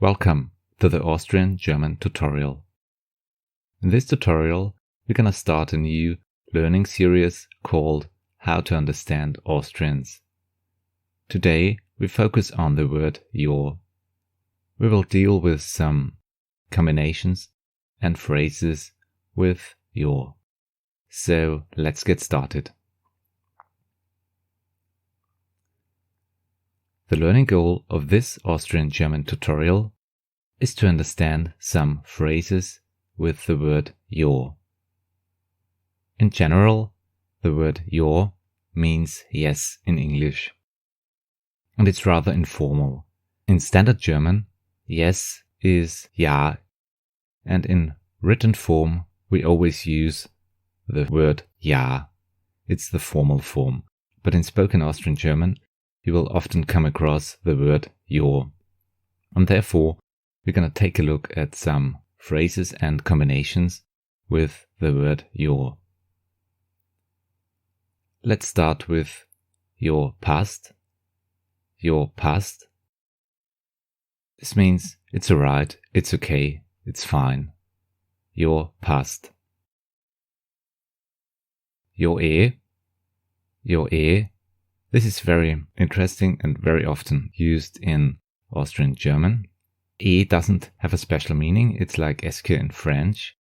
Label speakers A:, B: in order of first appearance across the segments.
A: Welcome to the Austrian German tutorial. In this tutorial, we're gonna start a new learning series called How to Understand Austrians. Today, we focus on the word your. We will deal with some combinations and phrases with your. So let's get started. The learning goal of this Austrian German tutorial is to understand some phrases with the word your. In general, the word your means yes in English, and it's rather informal. In standard German, yes is ja, and in written form we always use the word ja. It's the formal form, but in spoken Austrian German you will often come across the word your. And therefore, we're going to take a look at some phrases and combinations with the word your. Let's start with your passt. Your passt. This means it's alright, it's okay, it's fine. Your passt. Your Your This is very interesting and very often used in Austrian German. Doesn't have a special meaning, it's like Est-ce in French,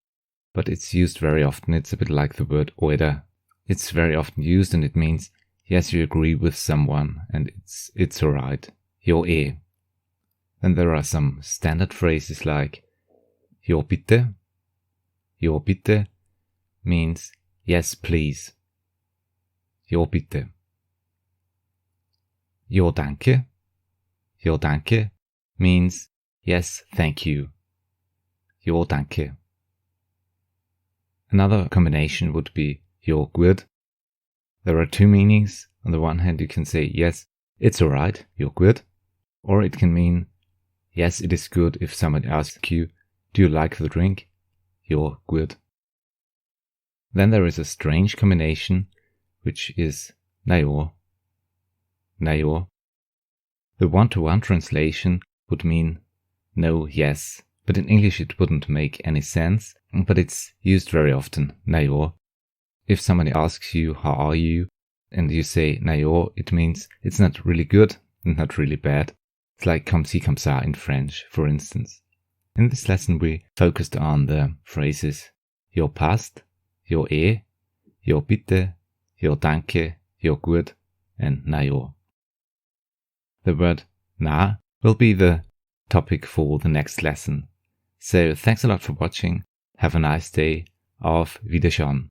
A: but it's used very often. It's a bit like the word oder. It's very often used and it means, yes, you agree with someone and it's alright. Your Then there are some standard phrases like your bitte. Your bitte means, yes, please. Your bitte. Your danke. Your danke means, yes, thank you. Your danke. Another combination would be your gut. There are two meanings. On the one hand, you can say, yes, it's alright, you're good. Or it can mean, yes, it is good if somebody asks you, do you like the drink? You're good. Then there is a strange combination, which is najor. Najor. The one-to-one translation would mean no, yes, but in English it wouldn't make any sense, but it's used very often, najor. If somebody asks you, how are you, and you say najor, it means it's not really good and not really bad. It's like comme ci, comme ça in French, for instance. In this lesson we focused on the phrases your passt, your your bitte, your danke, your gut, and najor. The word na will be the topic for the next lesson. So thanks a lot for watching. Have a nice day. Auf Wiedersehen.